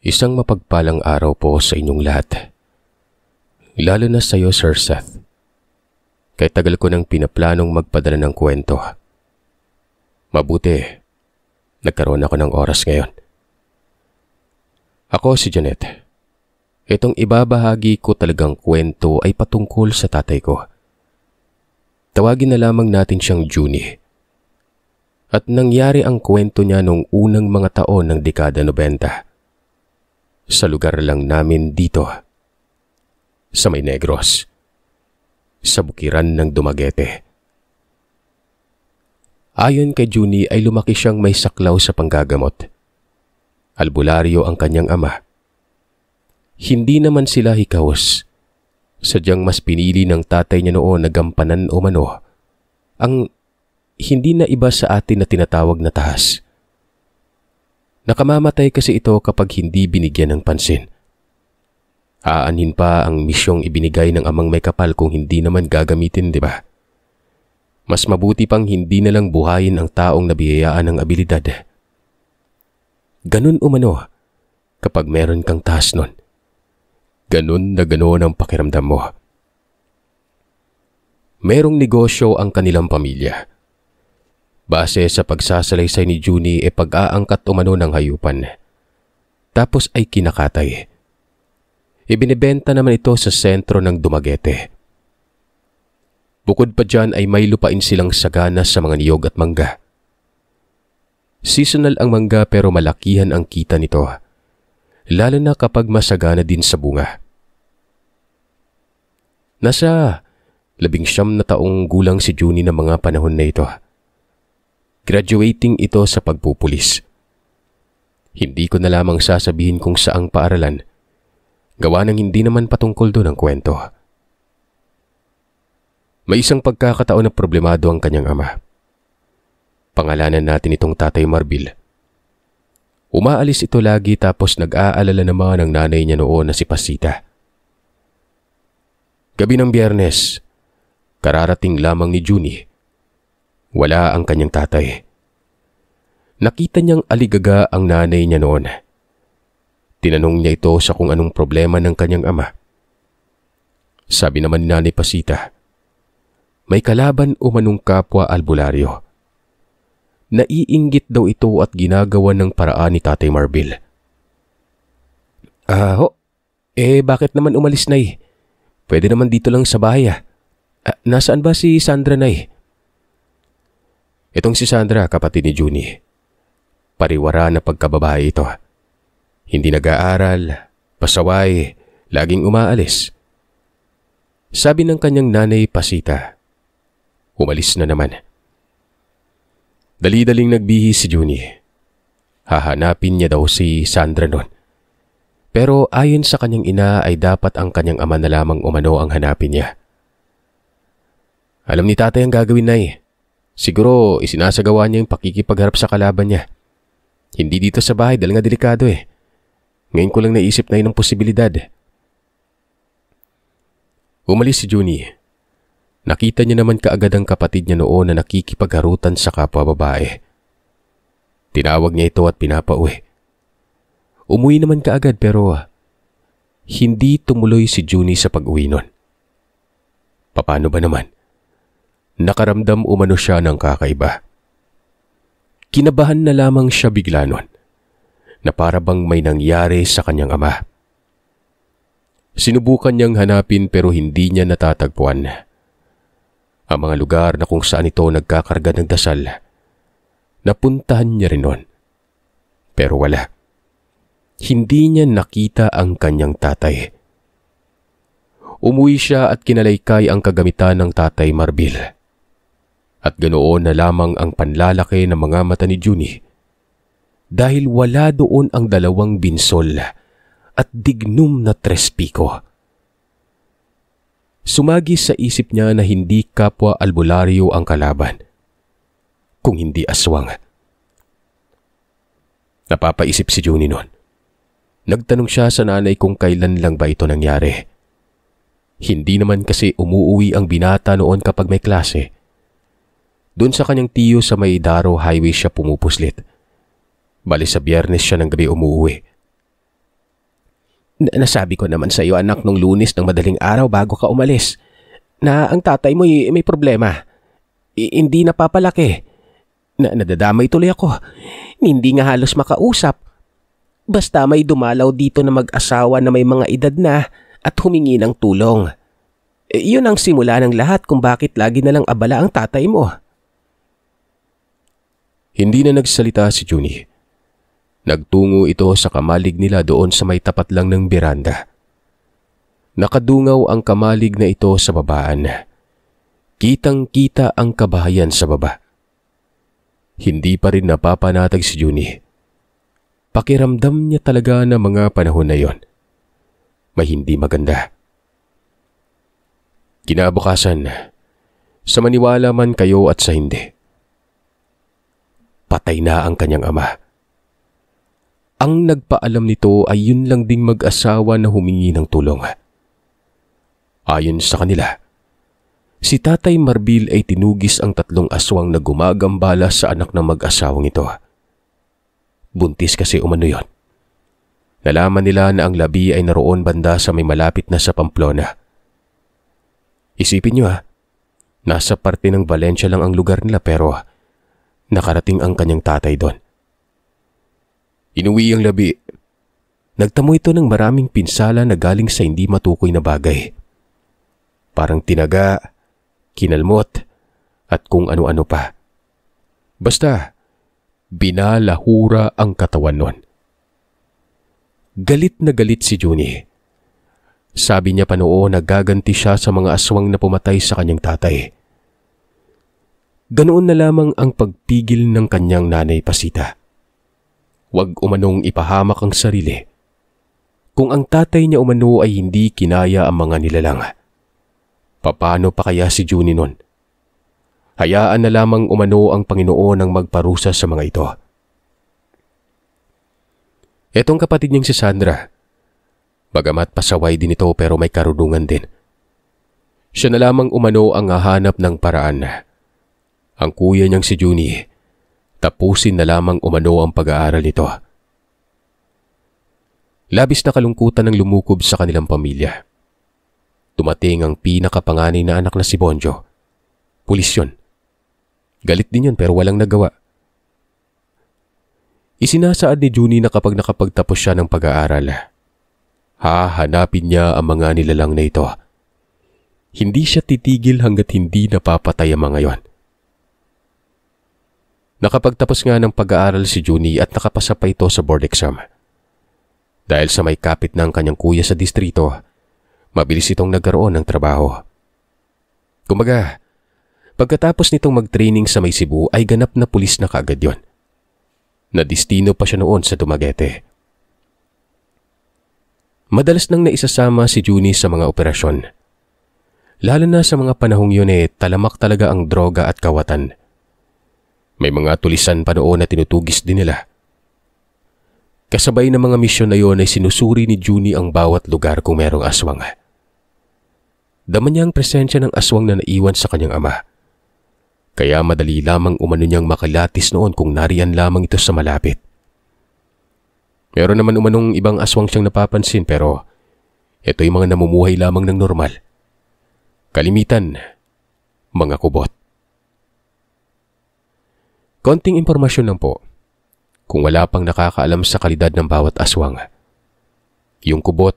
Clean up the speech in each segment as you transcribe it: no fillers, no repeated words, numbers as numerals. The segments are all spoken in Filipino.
Isang mapagpalang araw po sa inyong lahat. Lalo na sa iyo, Sir Seth. Kay tagal ko nang pinaplanong magpadala ng kwento. Mabuti, nagkaroon ako ng oras ngayon. Ako si Janet. Itong ibabahagi ko talagang kwento ay patungkol sa tatay ko. Tawagin na lamang natin siyang Junie. At nangyari ang kwento niya noong unang mga taon ng dekada 90. Sa lugar lang namin dito, sa May Negros, sa bukiran ng Dumaguete. Ayon kay Junie ay lumaki siyang may saklaw sa panggagamot. Albularyo ang kanyang ama. Hindi naman sila hikaos. Sadyang mas pinili ng tatay niya noon na gampanan o mano ang hindi na iba sa atin na tinatawag na tahas. Nakamamatay kasi ito kapag hindi binigyan ng pansin. Aanhin pa ang misyong ibinigay ng amang may kapal kung hindi naman gagamitin, di ba? Mas mabuti pang hindi na lang buhayin ang taong nabiyayaan ng abilidad. Ganun umano kapag meron kang tahas nun. Ganun na ganun ang pakiramdam mo. Merong negosyo ang kanilang pamilya. Base sa pagsasalaysay ni Junie pag-aangkat umano ng hayupan. Tapos ay kinakatay. Ibinibenta naman ito sa sentro ng Dumaguete. Bukod pa dyan ay may lupain silang sagana sa mga niyog at mangga. Seasonal ang mangga pero malakihan ang kita nito. Lalo na kapag masagana din sa bunga. Nasa 19 na taong gulang si Junie ng mga panahon na ito. Graduating ito sa pagpupulis. Hindi ko na lamang sasabihin kung saang paaralan. Gawa ng hindi naman patungkol doon ang kwento. May isang pagkakataon na problemado ang kanyang ama. Pangalanan natin itong Tatay Marbil. Umaalis ito lagi tapos nag-aalala naman ang nanay niya noon na si Pasita. Gabi ng Biyernes, kararating lamang ni Junie. Wala ang kanyang tatay. Nakita niyang aligaga ang nanay niya noon. Tinanong niya ito sa kung anong problema ng kanyang ama. Sabi naman ni Nanay Pasita, may kalaban umanong kapwa albularyo. Naiinggit daw ito at ginagawa ng paraan ni Tatay Marbil. Bakit naman umalis, Nay? Pwede naman dito lang sa bahay. Nasaan ba si Sandra, Nay? Itong si Sandra, kapatid ni Junie. Pariwara na pagkababae ito. Hindi nag-aaral, pasaway, laging umaalis. Sabi ng kanyang nanay Pasita. Umalis na naman. Dali-daling nagbihis si Junie. Hahanapin niya daw si Sandra noon. Pero ayon sa kanyang ina ay dapat ang kanyang ama na lamang umano ang hanapin niya. Alam ni tatay ang gagawin, Nay. Siguro isinasagawa niya yung pakikipagharap sa kalaban niya. Hindi dito sa bahay dahil nga delikado eh. Ngayon ko lang naisip na yun ang posibilidad. Umalis si Junie. Nakita niya naman kaagad ang kapatid niya noon na nakikipagharutan sa kapwa babae. Tinawag niya ito at pinapauwi. Umuwi naman kaagad pero hindi tumuloy si Junie sa pag-uwi nun. Paano ba naman? Nakaramdam umano siya ng kakaiba. Kinabahan na lamang siya bigla nun, na para bang may nangyari sa kanyang ama. Sinubukan niyang hanapin pero hindi niya natatagpuan. Ang mga lugar na kung saan ito nagkakarga ng dasal, napuntahan niya rin nun. Pero wala. Hindi niya nakita ang kanyang tatay. Umuwi siya at kinalaykay ang kagamitan ng Tatay Marbil. At ganoon na lamang ang panlalaki ng mga mata ni Junie. Dahil wala doon ang 2 binsol at dignum na 3 piko. Sumagis sa isip niya na hindi kapwa albularyo ang kalaban, kung hindi aswang. Napapaisip si Junie noon. Nagtanong siya sa nanay kung kailan lang ba ito nangyari. Hindi naman kasi umuuwi ang binata noon kapag may klase. Doon sa kanyang tiyo sa may Daro Highway siya pumupuslit. Bali sa Biyernes siya ng gabi umuwi. Nasabi ko naman sa iyo anak nung Lunes ng madaling araw bago ka umalis na ang tatay mo may problema. Hindi napapalaki. Nadadamay tuloy ako. Hindi nga halos makausap. Basta may dumalaw dito na mag-asawa na may mga edad na at humingi ng tulong. Yun ang simula ng lahat kung bakit lagi na lang abala ang tatay mo. Hindi na nagsalita si Junie. Nagtungo ito sa kamalig nila doon sa may tapat lang ng beranda. Nakadungaw ang kamalig na ito sa babaan. Kitang-kita ang kabahayan sa baba. Hindi pa rin napapanatag si Junie. Pakiramdam niya talaga na mga panahon na yon may hindi maganda. Kinabukasan, sa maniwala man kayo at sa hindi, patay na ang kanyang ama. Ang nagpaalam nito ay yun lang ding mag-asawa na humingi ng tulong. Ayon sa kanila, si Tatay Marbil ay tinugis ang 3 aswang na gumagambala sa anak ng mag-asawang ito. Buntis kasi umano yon. Nalaman nila na ang labi ay naroon banda sa may malapit na sa Pamplona. Isipin nyo nasa parte ng Valencia lang ang lugar nila pero nakarating ang kanyang tatay doon. Inuwi ang labi. Nagtamo ito ng maraming pinsala na galing sa hindi matukoy na bagay. Parang tinaga, kinalmot, at kung ano-ano pa. Basta, binalahura ang katawan nun. Galit na galit si Junie. Sabi niya pa noon na gaganti siya sa mga aswang na pumatay sa kanyang tatay. Ganoon na lamang ang pagpigil ng kanyang nanay Pasita. Huwag umanong ipahamak ang sarili. Kung ang tatay niya umano ay hindi kinaya ang mga nilalang, paano pa kaya si Junie nun? Hayaan na lamang umano ang Panginoon ang magparusa sa mga ito. Etong kapatid niyang si Sandra, bagamat pasaway din ito pero may karunungan din. Siya na lamang umano ang hahanap ng paraan. Ang kuya niyang si Junie, tapusin na lamang umano ang pag-aaral nito. Labis na kalungkutan ang lumukob sa kanilang pamilya. Tumating ang pinakapanganay na anak na si Bonjo. Pulis yun. Galit din yun pero walang nagawa. Isinasaad ni Junie na kapag nakapagtapos siya ng pag-aaral, hahanapin niya ang mga nilalang na ito. Hindi siya titigil hanggat hindi napapatay ang mga yon. Nakapagtapos nga ng pag-aaral si Junie at nakapasa pa ito sa board exam. Dahil sa may kapit ng kanyang kuya sa distrito, mabilis itong nagkaroon ng trabaho. Kumbaga, pagkatapos nitong mag-training sa may Cebu ay ganap na pulis na kaagad yon. Nadistino pa siya noon sa Dumaguete. Madalas nang naisasama si Junie sa mga operasyon. Lalo na sa mga panahong yun talamak talaga ang droga at kawatan. May mga tulisan pa noon na tinutugis din nila. Kasabay ng mga misyon na yon ay sinusuri ni Junie ang bawat lugar kung merong aswang. Dama niya ang presensya ng aswang na naiwan sa kanyang ama. Kaya madali lamang umano niyang makalatis noon kung nariyan lamang ito sa malapit. Meron naman umanong ibang aswang siyang napapansin pero ito'y mga namumuhay lamang ng normal. Kalimitan, mga kubot. Konting impormasyon lang po, kung wala pang nakakaalam sa kalidad ng bawat aswang. Yung kubot,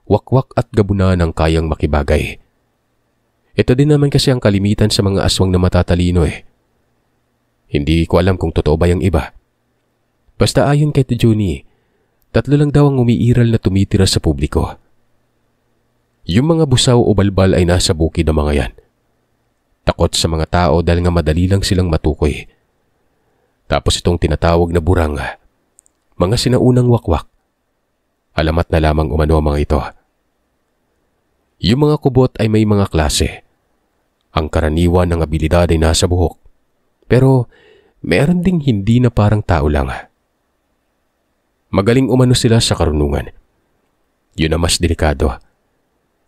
wakwak at gabunan ang kayang makibagay. Ito din naman kasi ang kalimitan sa mga aswang na matatalino Hindi ko alam kung totoo ba yung iba. Basta ayon kay Junie, 3 lang daw ang umiiral na tumitira sa publiko. Yung mga busaw o balbal ay nasa bukid ng mga yan. Takot sa mga tao dahil nga madali lang silang matukoy. Tapos itong tinatawag na burang, mga sinaunang wakwak. Alamat na lamang umano ang mga ito. Yung mga kubot ay may mga klase. Ang karaniwan ng abilidad ay nasa buhok. Pero meron ding hindi na parang tao lang. Magaling umano sila sa karunungan. Yun ang mas delikado.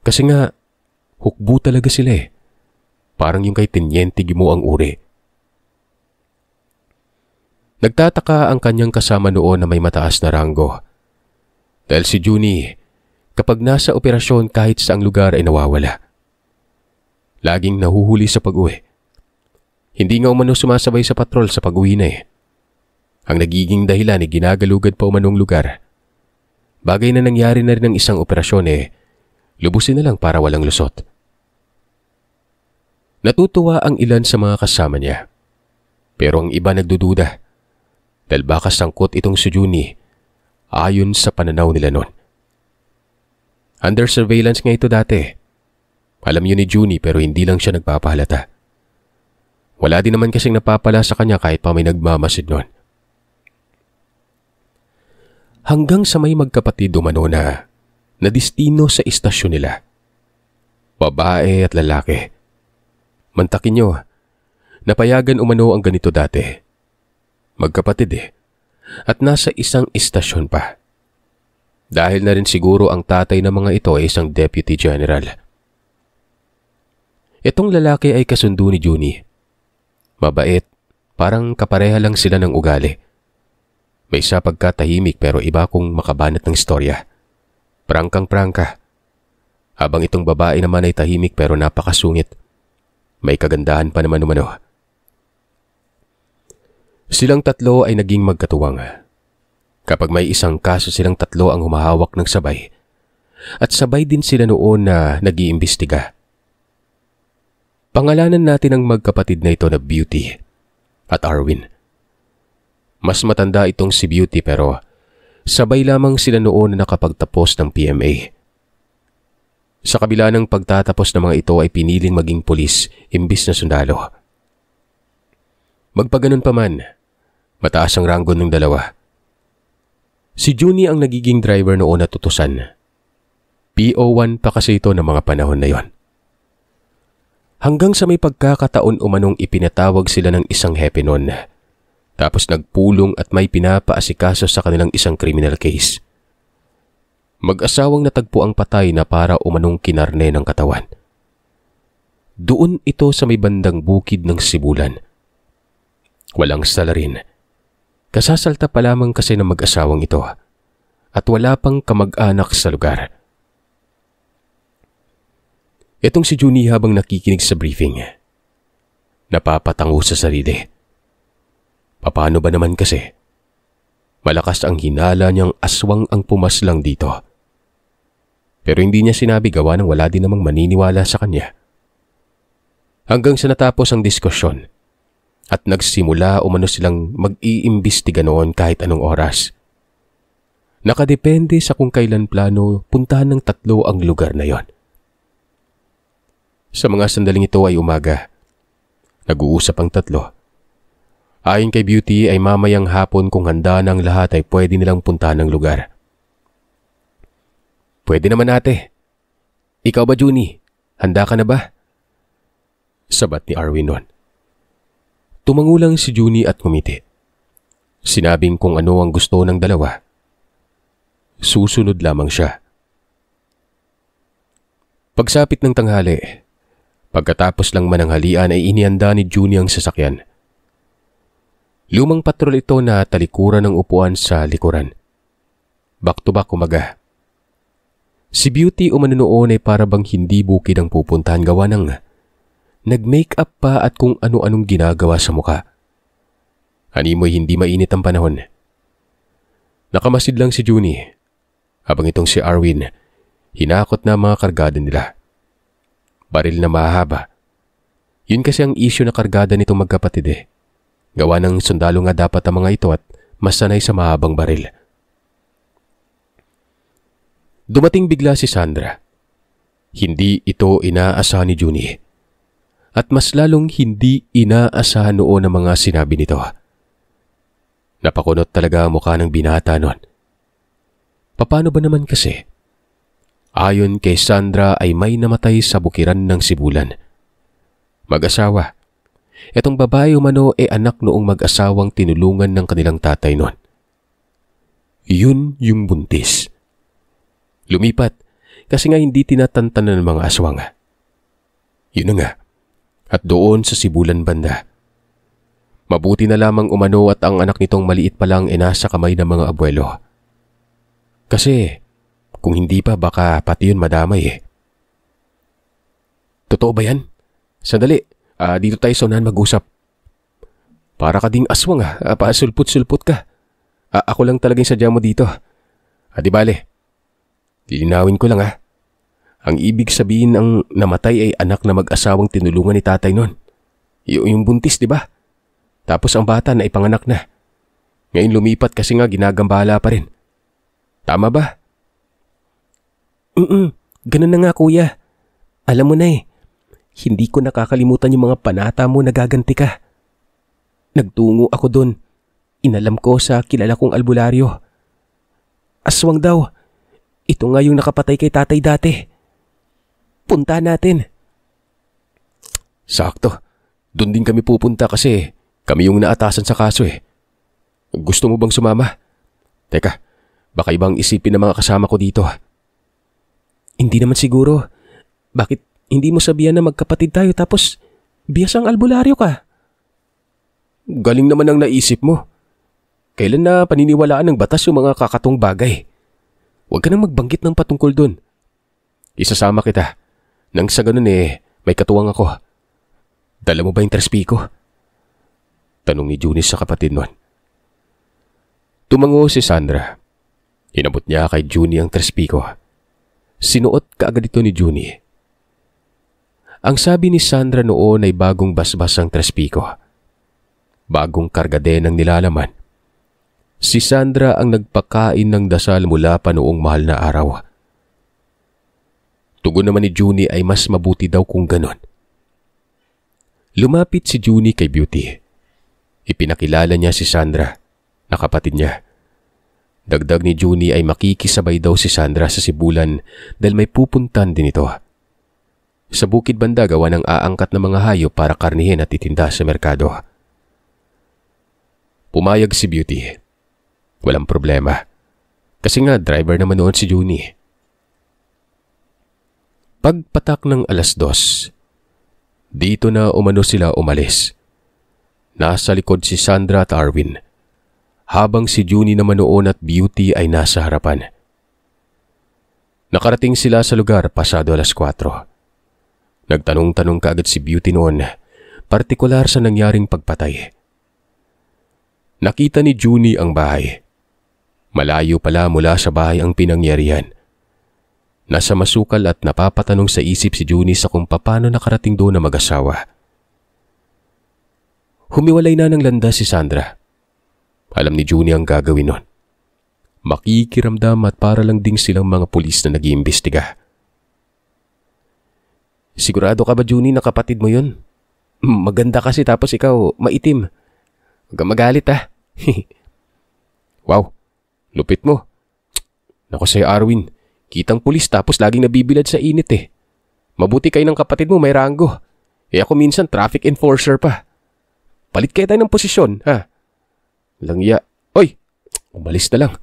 Kasi nga, hukbo talaga sila Parang yung kay Teniente Gimo ang uri. Nagtataka ang kanyang kasama noon na may mataas na ranggo. Dahil si Junie, Kapag nasa operasyon kahit saang lugar ay nawawala. Laging nahuhuli sa pag-uwi. Hindi nga umano sumasabay sa patrol sa pag-uwi na eh. Ang nagiging dahilan ay ginagalugad pa umanong lugar. Bagay na nangyari na rin ng isang operasyon eh, lubusin na lang para walang lusot. Natutuwa ang ilan sa mga kasama niya. Pero ang iba nagdududa. Dahil baka sangkot itong si Juni ayon sa pananaw nila noon. Under surveillance nga ito dati. Alam yun ni Juni pero hindi lang siya nagpapahalata. Wala din naman kasing napapala sa kanya kahit pa may nagmamasid noon. Hanggang sa may magkapatid umano na destino sa istasyon nila. Babae at lalaki. Mantakin nyo, napayagan umano ang ganito dati. Magkapatid eh. At nasa isang istasyon pa. Dahil na rin siguro ang tatay ng mga ito ay isang deputy general. Itong lalaki ay kasundo ni Juni. Mabait, parang kapareha lang sila ng ugali. May isa pagkatahimik pero iba kung makabanat ng istorya. Prangkang-prangka. Habang itong babae naman ay tahimik pero napakasungit. May kagandahan pa naman umano. Silang tatlo ay naging magkatuwang. Kapag may isang kaso silang tatlo ang humahawak ng sabay. At sabay din sila noon na nag-iimbestiga. Pangalanan natin ang magkapatid na ito na Beauty at Arwin. Mas matanda itong si Beauty pero sabay lamang sila noon na nakapagtapos ng PMA. Sa kabila ng pagtatapos ng mga ito ay piniling maging pulis imbis na sundalo. Magpaganon pa man, mataas ang ranggo ng dalawa. Si Juni ang nagiging driver noon at utusan. PO1 pa kasi ito ng mga panahon na yon. Hanggang sa may pagkakataon umanong ipinatawag sila ng isang hepe noon. Tapos nagpulong at may pinapaasikaso sa kanilang isang criminal case. Mag-asawang natagpo ang patay na para umanong kinarne ng katawan. Doon ito sa may bandang bukid ng Sibulan. Walang salarin. Kasasalta pa lamang kasi ng mag-asawang ito at wala pang kamag-anak sa lugar. Itong si Juni habang nakikinig sa briefing, napapatango sa sarili. Paano ba naman kasi? Malakas ang hinala niyang aswang ang pumaslang dito. Pero hindi niya sinabi gawa ng wala din namang maniniwala sa kanya. Hanggang sa natapos ang diskusyon at nagsimula umano silang mag-iimbestiga noon kahit anong oras. Nakadepende sa kung kailan plano puntahan ng tatlo ang lugar na yon. Sa mga sandaling ito ay umaga. Nag-uusap ang tatlo. Ayon kay Beauty ay mamayang hapon kung handa ng lahat ay pwede nilang puntahan ng lugar. Pwede naman ate. Ikaw ba Juni? Handa ka na ba? Sabat ni Arwin noon. Tumangulang si Juni at ngumiti. Sinabing kung ano ang gusto ng dalawa. Susunod lamang siya. Pagsapit ng tanghali, pagkatapos lang mananghalian ay inihanda ni Juni ang sasakyan. Lumang patrol ito na talikuran ng upuan sa likuran. Back-to-back umaga. Si Beauty umano noon ay para bang hindi bukid ang pupuntahan gawa ng nag-makeup pa at kung ano-anong ginagawa sa muka. Animoy hindi mainit ang panahon. Nakamasid lang si Juni habang itong si Arwin hinakot na mga kargada nila. Baril na mahaba. Yun kasi ang issue na kargada nitong magkapatid eh. Gawa ng sundalo nga dapat ang mga ito at mas sanay sa mahabang baril. Dumating bigla si Sandra. Hindi ito inaasahan ni Juni. At mas lalong hindi inaasahan noon ang mga sinabi nito. Napakunot talaga ang mukha ng binata noon. Paano ba naman kasi? Ayon kay Sandra ay may namatay sa bukiran ng Sibulan. Mag-asawa. Itong babae umano ay anak noong mag-asawang tinulungan ng kanilang tatay noon. Yun yung buntis. Lumipat kasi nga hindi tinatantanan ng mga aswang. Yun na nga. At doon sa Sibulan banda. Mabuti na lamang umano at ang anak nitong maliit pa lang nasa kamay ng mga abuelo. Kasi Kung hindi pa, baka pati yun madamay eh. Totoo ba yan? Sandali, dito tayo sa unahan mag-usap. Para ka ding aswang pasulput-sulput ka. Ako lang talagang sadya mo dito. Di bale, lilinawin ko lang Ang ibig sabihin ng namatay ay anak na mag-asawang tinulungan ni tatay nun. Yung buntis, di ba? Tapos ang bata na ipanganak na. Ngayon lumipat kasi nga ginagambala pa rin. Tama ba? Ganun na nga kuya. Alam mo na hindi ko nakakalimutan yung mga panata mo na gaganti ka. Nagtungo ako doon. Inalam ko sa kilala kong albularyo. Aswang daw. Ito nga yung nakapatay kay tatay dati. Punta natin. Sakto. Doon din kami pupunta kasi kami yung naatasan sa kaso eh. Gusto mo bang sumama? Teka, baka ibang isipin ng mga kasama ko dito. Hindi naman siguro. Bakit hindi mo sabihan na magkapatid tayo tapos biyas ang albularyo ka? Galing naman ang naisip mo. Kailan na paniniwalaan ng batas yung mga kakatong bagay? Huwag ka nang magbanggit ng patungkol dun. Isasama kita. Nang sa ganun may katuwang ako. Dala mo ba yung trespiko? Tanong ni Junie sa kapatid nun. Tumango si Sandra. Hinabot niya kay Junie ang trespiko. Sinuot kaagad ito ni Junie. Ang sabi ni Sandra noon ay bagong basbas ang trespiko. Bagong karga din ang nilalaman. Si Sandra ang nagpakain ng dasal mula pa noong mahal na araw. Tugon naman ni Junie ay mas mabuti daw kung ganon. Lumapit si Junie kay Beauty. Ipinakilala niya si Sandra, na kapatid niya. Dagdag ni Junie ay makikisabay daw si Sandra sa Sibulan dahil may pupuntan din ito. Sa bukid banda gawa ng aangkat ng mga hayop para karnihin at itinda sa merkado. Pumayag si Beauty. Walang problema. Kasi nga driver naman noon si Junie. Pagpatak ng 2:00, dito na umano sila umalis. Nasa likod si Sandra at Arwin, habang si Junie naman noon at Beauty ay nasa harapan. Nakarating sila sa lugar pasado 4:00. Nagtanong-tanong kaagad si Beauty noon, partikular sa nangyaring pagpatay. Nakita ni Junie ang bahay. Malayo pala mula sa bahay ang pinangyarihan. Nasa masukal at napapatanong sa isip si Junie sa kung paano nakarating doon na mag-asawa. Humiwalay na ng landas si Sandra. Alam ni Junie ang gagawin nun. Makikiramdam at para lang ding silang mga pulis na nag-iimbestiga. Sigurado ka ba, Junie, na kapatid mo yun? Maganda kasi tapos ikaw maitim. Huwag kang magalit Wow, lupit mo. Naku sa'yo Arwin, kitang pulis tapos laging nabibilad sa init Mabuti kayo ng kapatid mo may ranggo. Ako minsan traffic enforcer pa. Palit kayo tayo ng posisyon, Langya. Oy, umalis na lang.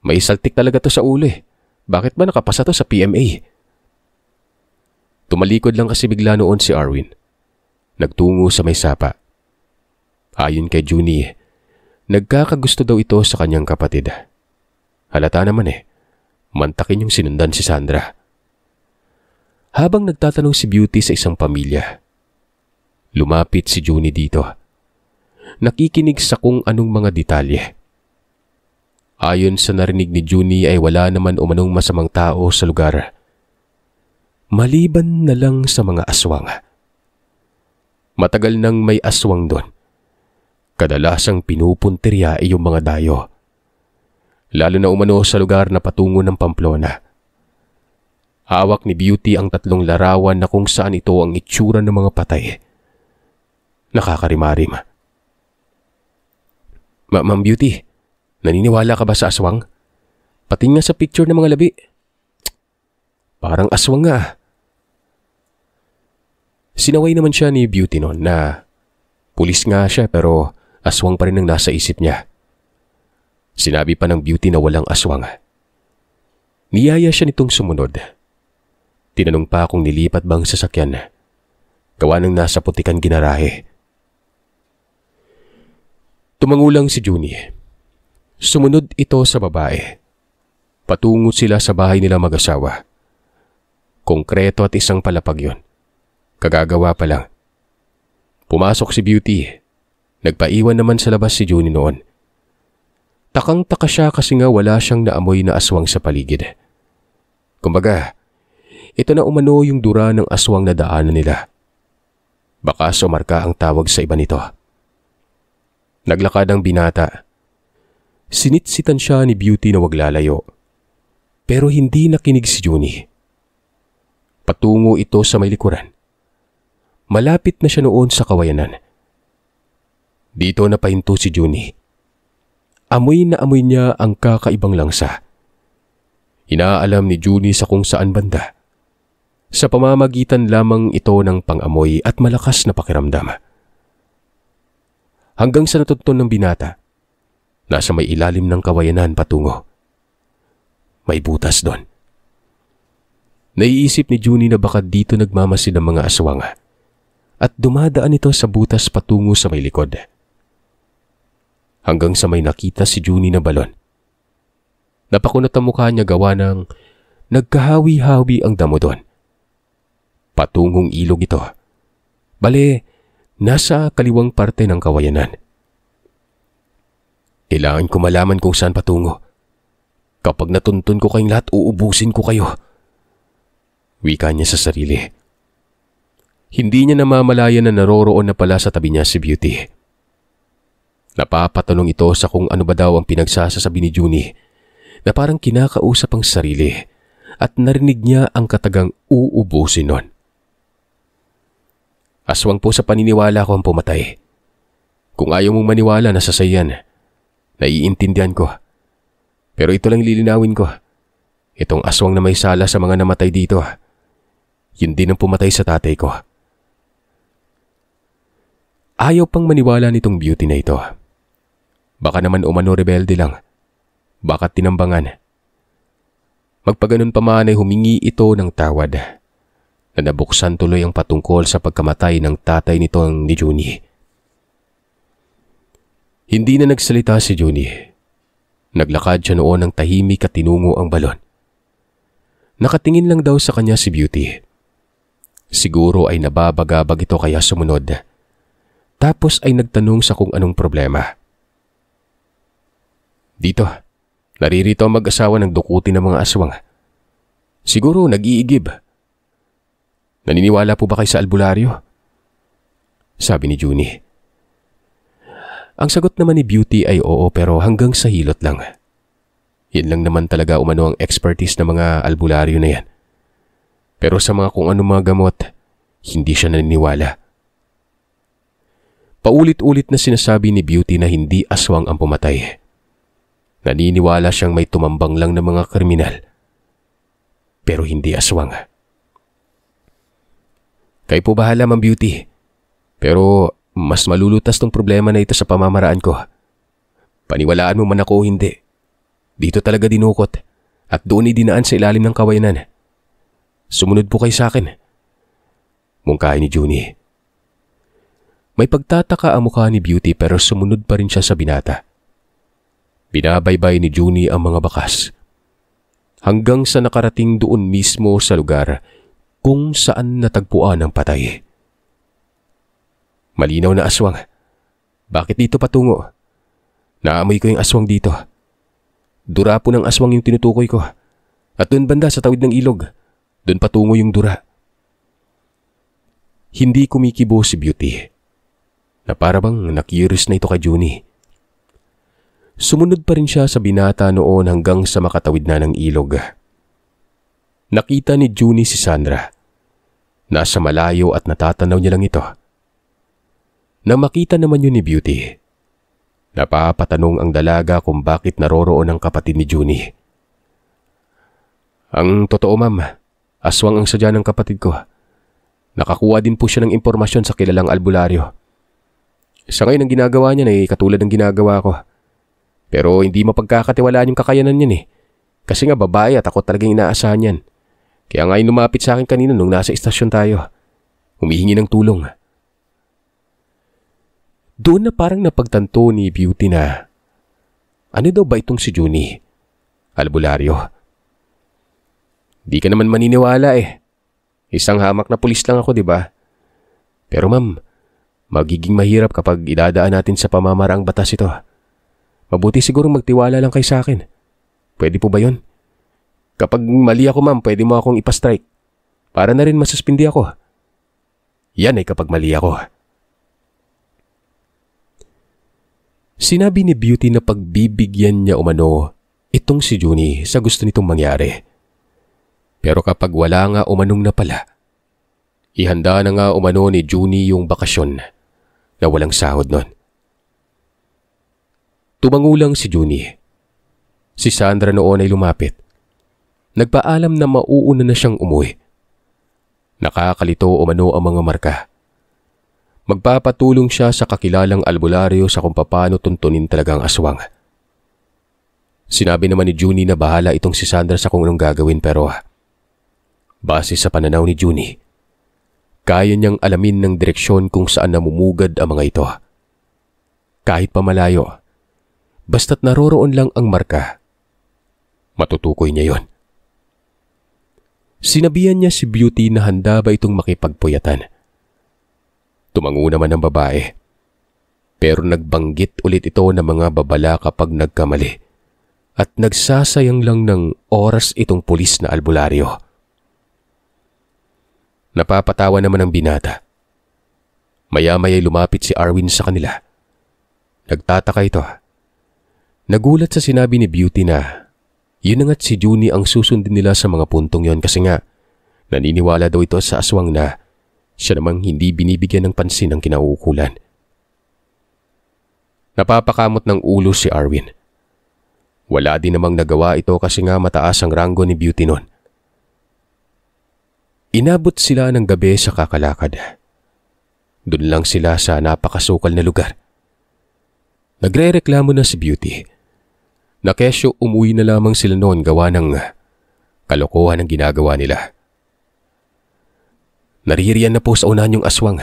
May saltik talaga to sa ulo Bakit ba nakapasa to sa PMA? Tumalikod lang kasi bigla noon si Arwin. Nagtungo sa may sapa. Ayon kay Junie, nagkakagusto daw ito sa kanyang kapatid. Halata naman mantakin yung sinundan si Sandra. Habang nagtatanong si Beauty sa isang pamilya, lumapit si Junie dito. Nakikinig sa kung anong mga detalye. Ayon sa narinig ni Junie ay wala naman umanong masamang tao sa lugar. Maliban na lang sa mga aswang. Matagal nang may aswang doon. Kadalasang pinupuntirya ay yung mga dayo. Lalo na umano sa lugar na patungo ng Pamplona. Hawak ni Beauty ang 3 larawan na kung saan ito ang itsura ng mga patay. Nakakarimarim. Ma'am Beauty, naniniwala ka ba sa aswang? Pati nga sa picture ng mga labi. Parang aswang nga. Sinaway naman siya ni Beauty noon na pulis nga siya pero aswang pa rin ang nasa isip niya. Sinabi pa ng Beauty na walang aswang. Niyaya siya nitong sumunod. Tinanong pa kung nilipat bang sasakyan. Gawa ng nasa putikan ginarahe. Tumangulang si Junie. Sumunod ito sa babae. Patungo sila sa bahay nila mag-asawa. Konkreto at isang palapag yun. Kagagawa pa lang. Pumasok si Beauty. Nagpaiwan naman sa labas si Junie noon. Takang-taka siya kasi nga wala siyang naamoy na aswang sa paligid. Kumbaga, ito na umano yung dura ng aswang na daanan nila. Baka sumarka ang tawag sa iba nito. Naglakad ang binata. Sinitsitan siya ni Beauty na wag lalayo. Pero hindi nakinig si Junie. Patungo ito sa may likuran. Malapit na siya noon sa kawayanan. Dito napahinto si Junie. Amoy na amoy niya ang kakaibang langsa. Inaalam ni Junie sa kung saan banda. Sa pamamagitan lamang ito ng pang-amoy at malakas na pakiramdam. Hanggang sa natutunan ng binata, nasa may ilalim ng kawayanan patungo. May butas doon. Naiisip ni Junie na baka dito nagmamasid ang mga aswang at dumadaan ito sa butas patungo sa may likod. Hanggang sa may nakita si Junie na balon. Napakunot ang mukha niya gawa ng nagkahawi-hawi ang damo doon. Patungong ilog ito. Bale, nasa kaliwang parte ng kawayanan. Kailangan ko malaman kung saan patungo. Kapag natuntun ko kayong lahat, uubusin ko kayo. Wika niya sa sarili. Hindi niya namamalayan na naroroon na pala sa tabi niya si Beauty. Napapatanong ito sa kung ano ba daw ang pinagsasasabi ni Junie na parang kinakausap ang sarili at narinig niya ang katagang uubusin nun. Aswang po sa paniniwala ko ang pumatay. Kung ayaw mong maniwala na sasayan, naiintindihan ko. Pero ito lang lilinawin ko. Itong aswang na may sala sa mga namatay dito, yun din ang pumatay sa tatay ko. Ayaw pang maniwala nitong Beauty na ito. Baka naman umano rebelde lang. Baka tinambangan. Magpaganon pa man ay humingi ito ng tawad. Na nabuksan tuloy ang patungkol sa pagkamatay ng tatay nitong ni Junie. Hindi na nagsalita si Junie. Naglakad siya noon ng tahimik at tinungo ang balon. Nakatingin lang daw sa kanya si Beauty. Siguro ay nababagabag ito kaya sumunod. Tapos ay nagtanong sa kung anong problema. Dito, naririto ang mag-asawa ng dukutin ng mga aswang. Siguro nag-iigib. Naniniwala po ba kayo sa albularyo? Sabi ni Junie. Ang sagot naman ni Beauty ay oo pero hanggang sa hilot lang. Yan lang naman talaga umano ang expertise ng mga albularyo na yan. Pero sa mga kung anong mga gamot, hindi siya naniniwala. Paulit-ulit na sinasabi ni Beauty na hindi aswang ang pumatay. Naniniwala siyang may tumambang lang ng mga kriminal. Pero hindi aswang. Kayo po bahala, Ma'am Beauty. Pero mas malulutas tong problema na ito sa pamamaraan ko. Paniwalaan mo man ako o hindi. Dito talaga dinukot at doon idinaan sa ilalim ng kawayanan. Sumunod po kayo sa akin. Mungkahi ni Junie. May pagtataka ang mukha ni Beauty pero sumunod pa rin siya sa binata. Binabaybay ni Junie ang mga bakas. Hanggang sa nakarating doon mismo sa lugar kung saan natagpuan ang patay. Malinaw na aswang. Bakit dito patungo? Naamoy ko yung aswang dito. Dura po ng aswang yung tinutukoy ko. At doon banda sa tawid ng ilog, doon patungo yung dura. Hindi kumikibo si Beauty. Na para bang nakiris na ito kay Junie. Sumunod pa rin siya sa binata noon hanggang sa makatawid na ng ilog. Nakita ni Junie si Sandra. Nasa malayo at natatanaw niya lang ito. Nang makita naman yun ni Beauty, napapatanong ang dalaga kung bakit naroroon ang kapatid ni Junie. Ang totoo, ma'am, aswang ang sadya ng kapatid ko. Nakakuha din po siya ng impormasyon sa kilalang albularyo. Sa ngayon ang ginagawa niya ay katulad ng ginagawa ko. Pero hindi mapagkakatiwalaan yung kakayanan niya Kasi nga babae at ako talagang inaasahan yan. Kaya nga lumapit sa akin kanina nung nasa istasyon tayo. Humihingi ng tulong. Doon na parang napagtanto ni Beauty na ano daw ba itong si Junie? Albularyo? Di ka naman maniniwala eh. Isang hamak na pulis lang ako, di ba? Pero ma'am, magiging mahirap kapag idadaan natin sa pamamaraang batas ito. Mabuti siguro magtiwala lang kayo sa akin. Pwede po ba yun? Kapag mali ako ma'am, pwede mo akong ipastrike. Para na rin masuspindi ako. Yan ay kapag mali ako. Sinabi ni Beauty na pagbibigyan niya umano itong si Junie sa gusto nitong mangyari. Pero kapag wala nga umanong na pala, ihanda na nga umano ni Junie yung bakasyon na walang sahod nun. Tumangulang si Junie. Si Sandra noon ay lumapit. Nagpaalam na mauuna na siyang umuwi. Nakakalito umano ang mga marka. Magpapatulong siya sa kakilalang albularyo sa kung paano tuntunin talagang aswang. Sinabi naman ni Junie na bahala itong si Sandra sa kung anong gagawin pero base sa pananaw ni Junie, kaya niyang alamin ng direksyon kung saan namumugad ang mga ito. Kahit pa malayo, basta't naroroon lang ang marka, matutukoy niya yon. Sinabihan niya si Beauty na handa ba itong makipagpuyatan. Tumango naman ang babae. Pero nagbanggit ulit ito ng mga babala kapag nagkamali at nagsasayang lang ng oras itong pulis na albularyo. Napapatawa naman ang binata. Maya-maya'y lumapit si Arwin sa kanila. Nagtataka ito. Nagulat sa sinabi ni Beauty na yun na nga't si Junie ang susundin nila sa mga puntong yon kasi nga naniniwala daw ito sa aswang na siya namang hindi binibigyan ng pansin ng kinauukulan. Napapakamot ng ulo si Arwin. Wala din namang nagawa ito kasi nga mataas ang ranggo ni Beauty noon. Inabot sila ng gabi sa kakalakad. Doon lang sila sa napakasukal na lugar. Nagre-reklamo na si Beauty. Na kesyo umuwi na lamang sila noon gawa ng kalokohan ang ginagawa nila. Naririyan na po sa unahan yung aswang.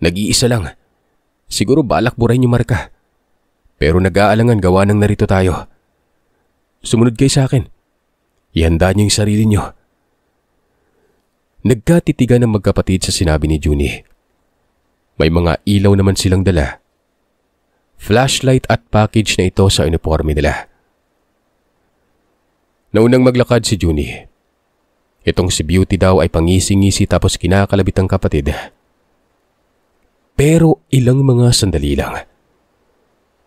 Nag-iisa lang. Siguro balak burahin yung marka. Pero nag-aalangan gawa ng narito tayo. Sumunod kayo sa akin. Ihanda niyo yung sarili niyo. Nagkatitigan ng magkapatid sa sinabi ni Junie. May mga ilaw naman silang dala. Flashlight at package na ito sa uniforme nila. Naunang maglakad si Junie. Itong si Beauty daw ay pangisi-ngisi tapos kinakalabit ang kapatid. Pero ilang mga sandali lang.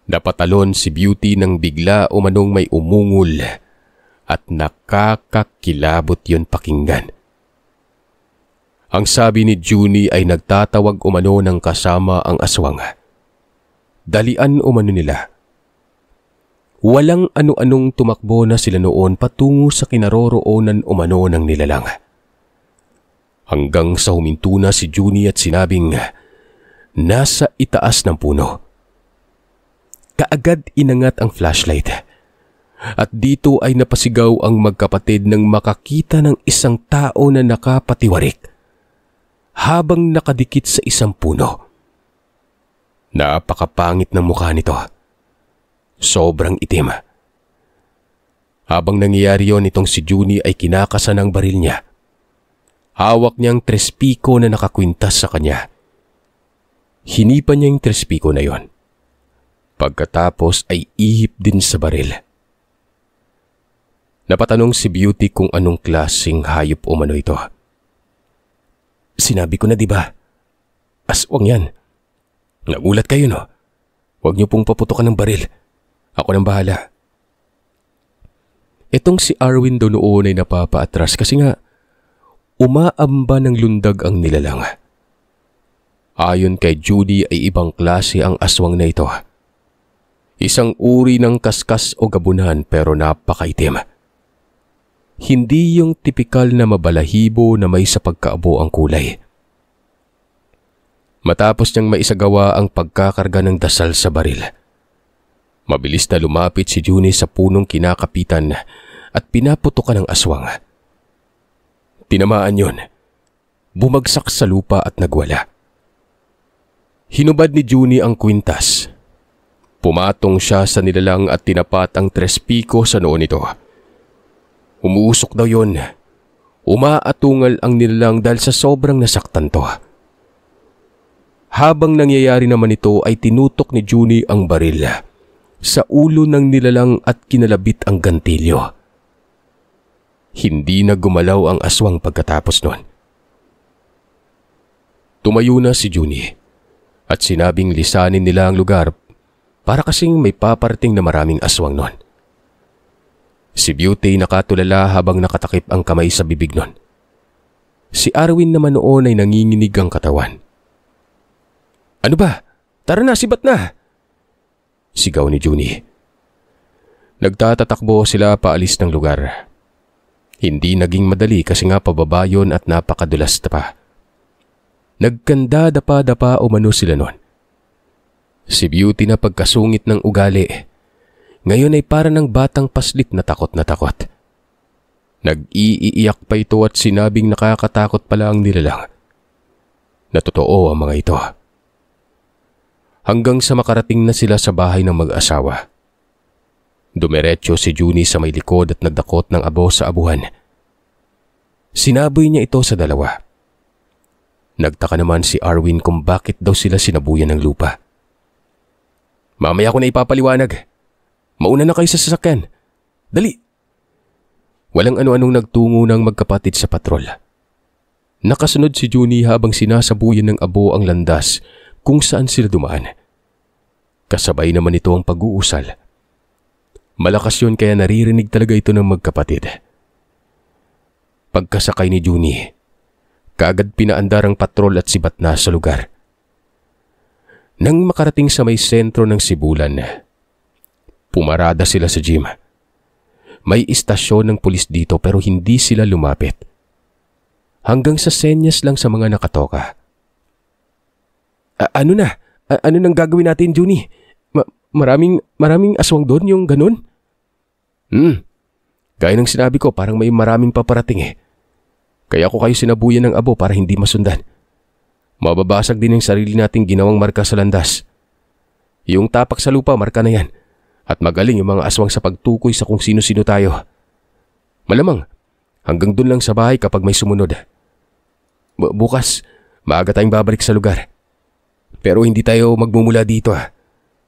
Napatalon si Beauty nang bigla umanong may umungol at nakakakilabot yun pakinggan. Ang sabi ni Junie ay nagtatawag umano ng kasama ang aswang. Dalian umano nila. Walang ano-anong tumakbo na sila noon patungo sa kinaroroonan umano ng nilalang. Hanggang sa huminto na si Junie at sinabing nasa itaas ng puno. Kaagad inangat ang flashlight. At dito ay napasigaw ang magkapatid nang makakita ng isang tao na nakapatiwarik habang nakadikit sa isang puno. Napakapangit ng mukha nito. Sobrang itim. Habang nangyayari yon, itong si Junie ay kinakasan ang baril niya. Hawak niyang trespiko na nakakwintas sa kanya. Hinipan niya yung trespiko na yon. Pagkatapos ay ihip din sa baril. Napatanong si Beauty kung anong klaseng hayop umano ito. Sinabi ko na diba? Aswang yan. Nagulat kayo no? Huwag niyo pong paputukan ng baril. Ako nang bahala. Itong si Arwin daw noon ay napapaatras kasi nga umaamba ng lundag ang nilalang. Ayon kay Judy ay ibang klase ang aswang na ito. Isang uri ng kaskas o gabunan pero napakaitim. Hindi yung tipikal na mabalahibo na may sa pagkaabo ang kulay. Matapos niyang maisagawa ang pagkakarga ng dasal sa baril, mabilis na lumapit si Junie sa punong kinakapitan at pinaputukan ng aswang. Tinamaan yun. Bumagsak sa lupa at nagwala. Hinubad ni Junie ang kwintas. Pumatong siya sa nilalang at tinapat ang trespiko sa noo nito. Umuusok daw yun Umaatungal ang nilalang dahil sa sobrang nasaktan to. Habang nangyayari naman ito ay tinutok ni Junie ang baril sa ulo ng nilalang at kinalabit ang gantilyo. Hindi na gumalaw ang aswang pagkatapos nun. Tumayo na si Junie at sinabing lisanin nila ang lugar para kasing may paparating na maraming aswang nun. Si Beauty nakatulala habang nakatakip ang kamay sa bibig nun. Si Arwin naman noon ay nanginginig ang katawan. "Ano ba? Tara na, sibat na!" sigaw ni Junie. Nagtatatakbo sila paalis ng lugar. Hindi naging madali kasi nga pababa yun at napakadulas na pa. Nagkanda dapa-dapa umano sila nun. Si Beauty na pagkasungit ng ugali, ngayon ay para ng batang paslit na takot na takot. Nag-iiyak pa ito at sinabing nakakatakot pala ang nilalang. Na totoo ang mga ito. Hanggang sa makarating na sila sa bahay ng mag-asawa. Dumiretso si Junie sa may likod at nagdakot ng abo sa abuhan. Sinaboy niya ito sa dalawa. Nagtaka naman si Arwin kung bakit daw sila sinabuyan ng lupa. "Mamaya ko na ipapaliwanag. Mauna na kayo sa sasakyan. Dali!" Walang ano-anong nagtungo ng magkapatid sa patrol. Nakasunod si Junie habang sinasabuyan ng abo ang landas kung saan sila dumaan. Kasabay naman ito ang pag-uusal. Malakas yun kaya naririnig talaga ito ng magkapatid. Pagkasakay ni Junie, kaagad pinaandar ang patrol at sibat na sa lugar. Nang makarating sa may sentro ng Sibulan, pumarada sila sa gym. May istasyon ng pulis dito pero hindi sila lumapit. Hanggang sa senyas lang sa mga nakatoka. Ano na? Ano nang gagawin natin, Junie? Maraming aswang doon, yung ganun? Gaya ng sinabi ko, parang may maraming paparating eh. Kaya ako kayo sinabuyan ng abo para hindi masundan. Mababasag din ang sarili nating ginawang marka sa landas. Yung tapak sa lupa, marka na yan. At magaling yung mga aswang sa pagtukoy sa kung sino-sino tayo. Malamang, hanggang dun lang sa bahay kapag may sumunod. Bukas, maaga tayong babalik sa lugar. Pero hindi tayo magmumula dito .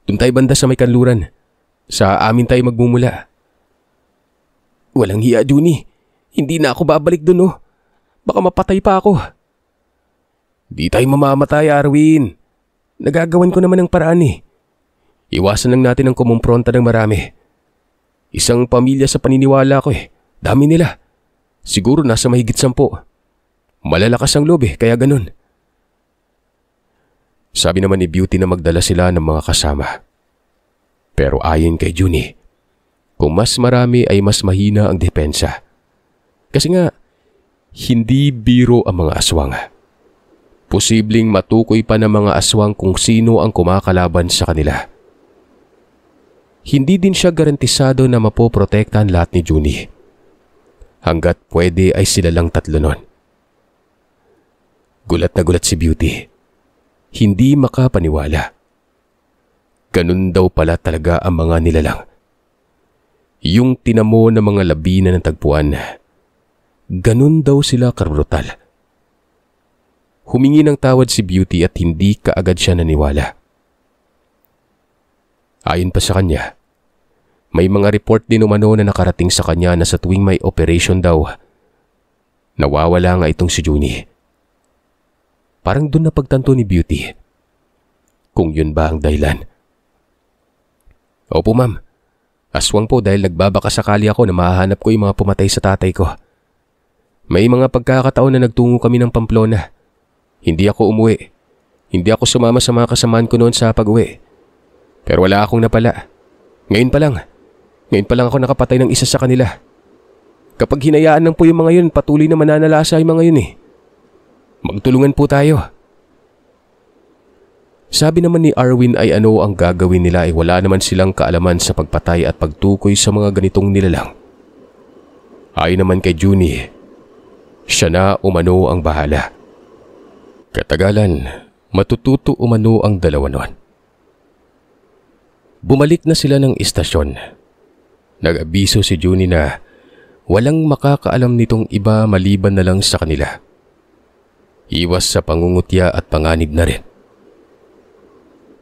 Doon tayo banda sa may kanluran. Sa amin tayo magmumula. Walang hiya, Junie. Hindi na ako babalik dun . Baka mapatay pa ako. Di tayo mamamatay, Arwin. Nagagawan ko naman ng paraan . Iwasan lang natin ang kumumpronta ng marami. Isang pamilya sa paniniwala ko . Dami nila. Siguro nasa mahigit 10. Malalakas ang loob kaya ganun. Sabi naman ni Beauty na magdala sila ng mga kasama. Pero ayon kay Junie, kung mas marami ay mas mahina ang depensa. Kasi nga, hindi biro ang mga aswang. Posibleng matukoy pa ng mga aswang kung sino ang kumakalaban sa kanila. Hindi din siya garantisado na mapoprotektahan lahat ni Junie. Hanggat pwede ay sila lang 3 nun. Gulat na gulat si Beauty. Hindi makapaniwala. Ganun daw pala talaga ang mga nilalang. Yung tinamo ng mga labi na natagpuan, ganun daw sila kabrutal. Humingi ng tawad si Beauty at hindi kaagad siya naniwala. Ayon pa sa kanya, may mga report din umano na nakarating sa kanya na sa tuwing may operation daw, nawawala nga itong si Junie. Parang doon napagtanto ni Beauty kung yun ba ang dahilan. Opo ma'am, aswang po dahil nagbabakasakali ako na mahahanap ko yung mga pumatay sa tatay ko. May mga pagkakataon na nagtungo kami ng Pamplona. Hindi ako umuwi. Hindi ako sumama sa mga kasamaan ko noon sa pag-uwi. Pero wala akong napala. Ngayon pa lang ako nakapatay ng isa sa kanila. Kapag hinayaan lang po yung mga yun, patuloy na mananalasa yung mga yun . Magtulungan po tayo. Sabi naman ni Arwin ay ano ang gagawin nila ay wala naman silang kaalaman sa pagpatay at pagtukoy sa mga ganitong nilalang. Ayon naman kay Junie, siya na umano ang bahala. Katagalan, matututo umano ang dalawa nun. Bumalik na sila ng istasyon. Nag-abiso si Junie na walang makakaalam nitong iba maliban na lang sa kanila. Iwas sa pangungutya at panganib na rin.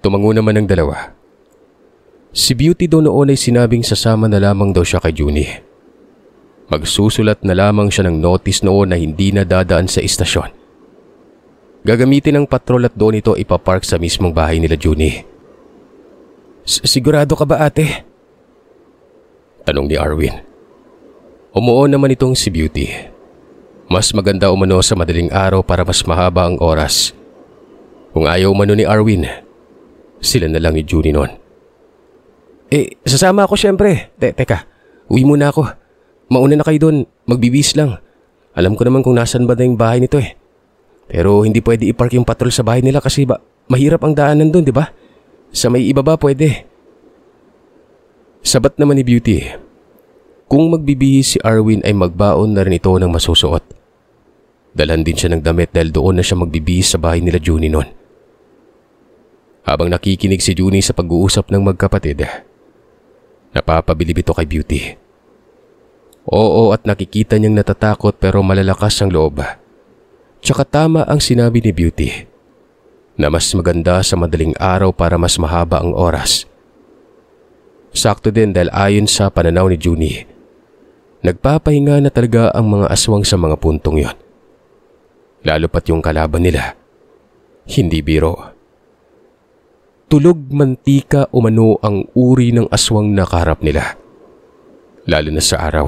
Tumango naman ang dalawa. Si Beauty daw noon ay sinabing sasama na lamang daw siya kay Junie. Magsusulat na lamang siya ng notice noon na hindi na dadaan sa istasyon. Gagamitin ng patrol at doon ito ipapark sa mismong bahay nila Junie. Sigurado ka ba, ate? Tanong ni Arwin. Umuo naman itong si Beauty. Mas maganda umano sa madaling araw para mas mahaba ang oras. Kung ayaw umano ni Arwin, sila na lang ni Junie noon. Sasama ako syempre. Teka, uwi muna ako. Mauna na kayo doon, magbibis lang. Alam ko naman kung nasan ba na yung bahay nito eh. Pero hindi pwede ipark yung patrol sa bahay nila kasi mahirap ang daanan doon, di ba? Sa may ibaba pwede. Sabat naman ni Beauty. Kung magbibihis si Arwin ay magbaon na rin ito ng masusuot. Dalhan din siya ng damit dahil doon na siya magbibihis sa bahay nila Junie noon. Habang nakikinig si Junie sa pag-uusap ng magkapatid, napapabilib ito kay Beauty. Oo at nakikita niyang natatakot pero malalakas ang loob. Tsaka tama ang sinabi ni Beauty na mas maganda sa madaling araw para mas mahaba ang oras. Sakto din dahil ayon sa pananaw ni Junie, nagpapahinga na talaga ang mga aswang sa mga puntong yon. Lalo pat yung kalaban nila, hindi biro. Tulog mantika umano ang uri ng aswang na kaharap nila, lalo na sa araw.